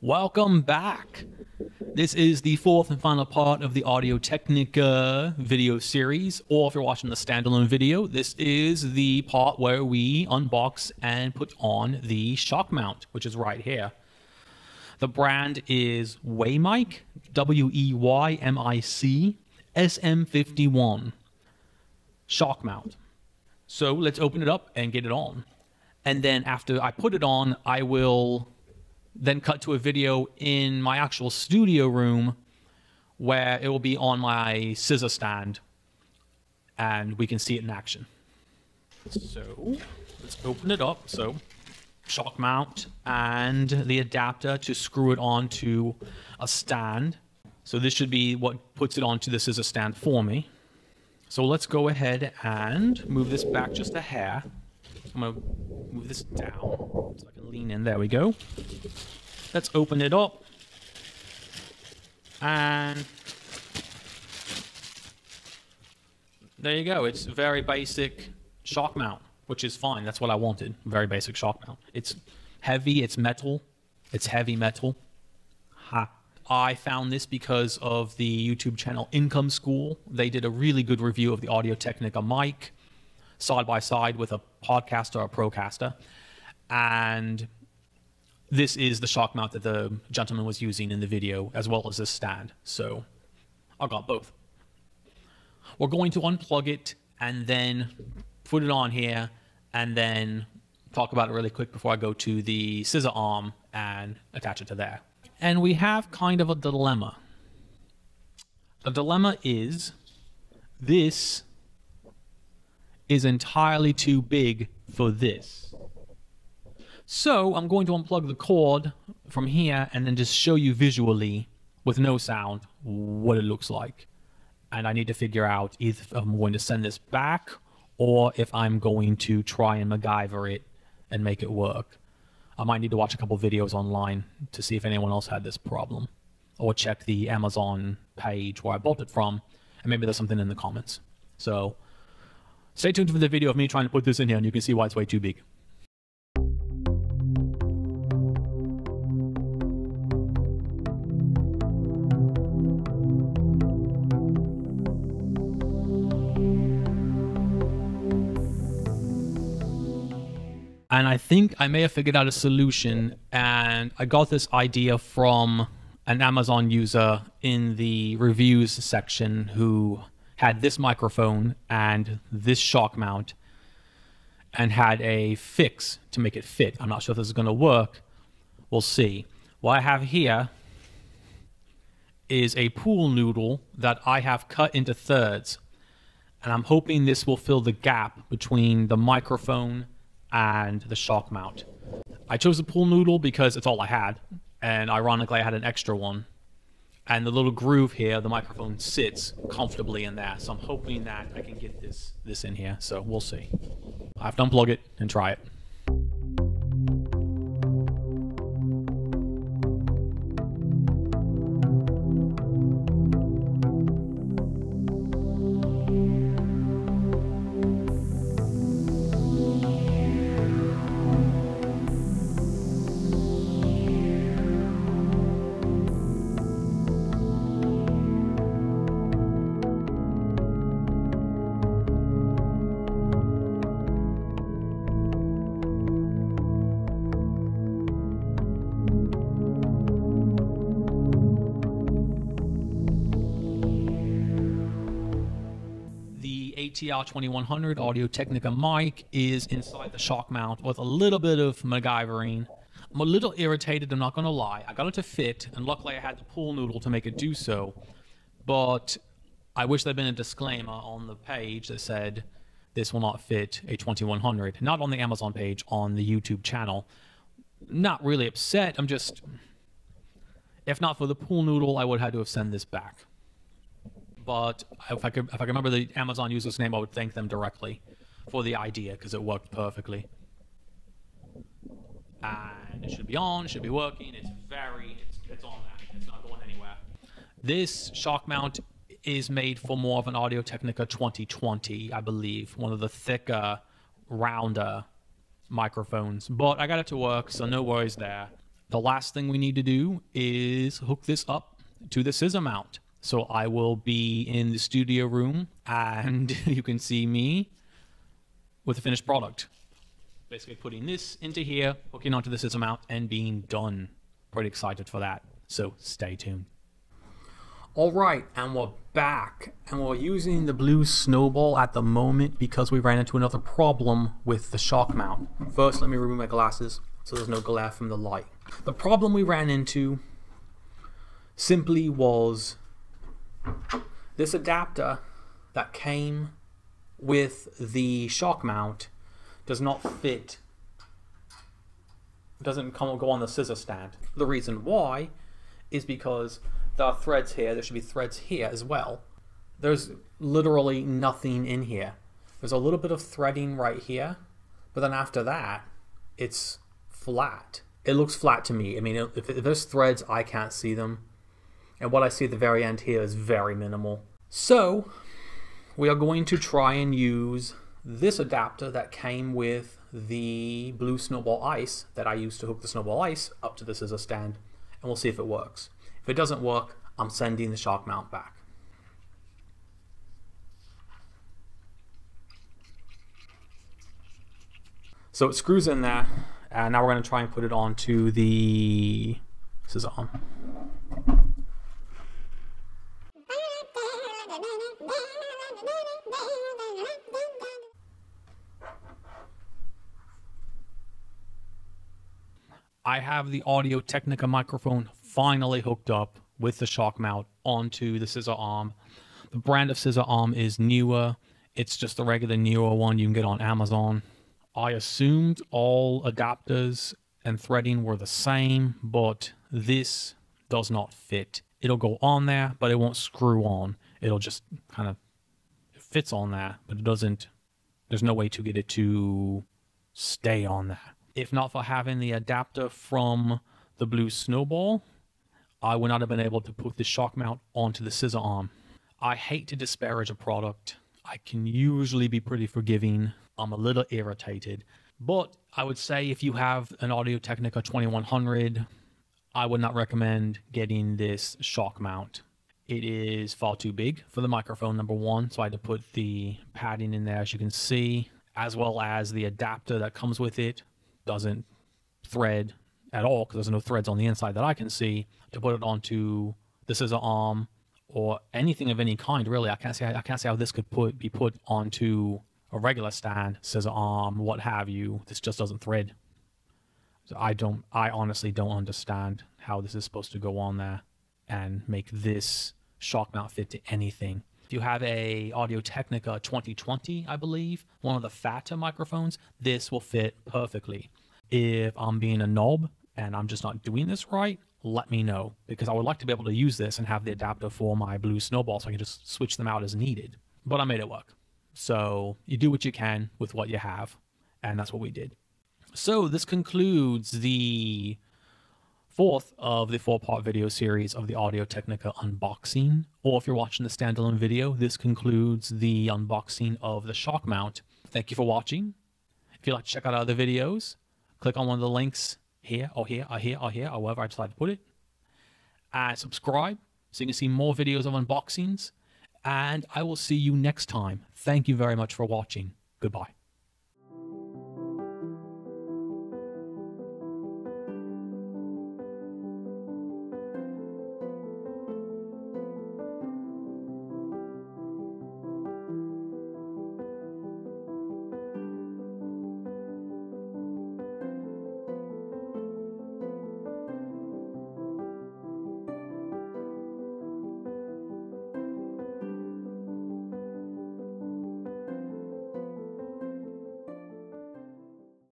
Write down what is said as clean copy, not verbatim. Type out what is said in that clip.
Welcome back. This is the fourth and final part of the Audio Technica video series, or if you're watching the standalone video, this is the part where we unbox and put on the shock mount, which is right here. The brand is Weymic, W-E-Y-M-I-C, SM51 shock mount. So let's open it up and get it on. And then after I put it on, I will then cut to a video in my actual studio room where it will be on my scissor stand and we can see it in action. So let's open it up. So shock mount and the adapter to screw it onto a stand. So this should be what puts it onto the scissor stand for me. So let's go ahead and move this back just a hair. I'm going to move this down so I can lean in. There we go. Let's open it up. And there you go. It's a very basic shock mount, which is fine. That's what I wanted. Very basic shock mount. It's heavy. It's metal. It's heavy metal. Ha. I found this because of the YouTube channel Income School. They did a really good review of the Audio Technica mic, side by side with a podcaster or a Procaster. And this is the shock mount that the gentleman was using in the video, as well as this stand. So I got both. We're going to unplug it and then put it on here and then talk about it really quick before I go to the scissor arm and attach it to there. And we have kind of a dilemma. The dilemma is this is entirely too big for this. So I'm going to unplug the cord from here and then just show you visually with no sound what it looks like. And I need to figure out if I'm going to send this back or if I'm going to try and MacGyver it and make it work. I might need to watch a couple videos online to see if anyone else had this problem, or check the Amazon page where I bought it from, and maybe there's something in the comments. So stay tuned for the video of me trying to put this in here and you can see why it's way too big. And I think I may have figured out a solution, and I got this idea from an Amazon user in the reviews section who had this microphone and this shock mount and had a fix to make it fit. I'm not sure if this is going to work. We'll see. What I have here is a pool noodle that I have cut into thirds, and I'm hoping this will fill the gap between the microphone and the shock mount. I chose the pool noodle because it's all I had, and ironically I had an extra one, and the little groove here, the microphone sits comfortably in there, so I'm hoping that I can get this in here. So we'll see. I have to unplug it and try it. ATR 2100 Audio Technica mic is inside the shock mount with a little bit of MacGyvering. I'm a little irritated, I'm not going to lie. I got it to fit, and luckily I had the pool noodle to make it do so. But I wish there'd been a disclaimer on the page that said this will not fit a 2100. Not on the Amazon page, on the YouTube channel. Not really upset, I'm just... If not for the pool noodle, I would have had to have sent this back. But if I could remember the Amazon user's name, I would thank them directly for the idea, because it worked perfectly. And it should be on, it should be working. It's on that. It's not going anywhere. This shock mount is made for more of an Audio Technica 2020, I believe. One of the thicker, rounder microphones. But I got it to work, so no worries there. The last thing we need to do is hook this up to the scissor mount. So I will be in the studio room and you can see me with the finished product. Basically putting this into here, hooking onto the scissor mount, and being done. Pretty excited for that, so stay tuned. All right, and we're back, and we're using the blue Snowball at the moment because we ran into another problem with the shock mount. First, let me remove my glasses so there's no glare from the light. The problem we ran into simply was this adapter that came with the shock mount does not fit. It doesn't go on the scissor stand. The reason why is because there are threads here. There should be threads here as well. There's literally nothing in here. There's a little bit of threading right here, but then after that, it's flat. It looks flat to me. I mean, if there's threads, I can't see them. And what I see at the very end here is very minimal. So we are going to try and use this adapter that came with the blue Snowball ICE that I used to hook the Snowball ICE up to the scissor stand, and we'll see if it works. If it doesn't work, I'm sending the shock mount back. So it screws in there, and now we're going to try and put it onto the scissor arm. I have the Audio Technica microphone finally hooked up with the shock mount onto the scissor arm. The brand of scissor arm is Neewer. It's just the regular Neewer one you can get on Amazon. I assumed all adapters and threading were the same, but this does not fit. It'll go on there, but it won't screw on. It'll just kind of, it fits on there, but it doesn't, there's no way to get it to stay on there. If not for having the adapter from the blue Snowball, I would not have been able to put the shock mount onto the scissor arm. I hate to disparage a product. I can usually be pretty forgiving. I'm a little irritated. But I would say if you have an Audio Technica 2100, I would not recommend getting this shock mount. It is far too big for the microphone, number one, so I had to put the padding in there, as you can see, as well as the adapter that comes with it. Doesn't thread at all because there's no threads on the inside that I can see to put it onto the scissor arm or anything of any kind, really. I can't see how this could be put onto a regular stand, scissor arm, what have you. This just doesn't thread. So I honestly don't understand how this is supposed to go on there and make this shock mount fit to anything. If you have a Audio Technica 2020, I believe, one of the fatter microphones, this will fit perfectly. If I'm being a knob and I'm just not doing this right, let me know, because I would like to be able to use this and have the adapter for my blue Snowball so I can just switch them out as needed. But I made it work. So you do what you can with what you have, and that's what we did. So this concludes the fourth of the 4-part video series of the Audio Technica unboxing. Or if you're watching the standalone video, this concludes the unboxing of the shock mount. Thank you for watching. If you'd like to check out other videos, click on one of the links here, or here, or here, or here, or wherever I decide to put it. And subscribe so you can see more videos of unboxings. And I will see you next time. Thank you very much for watching. Goodbye.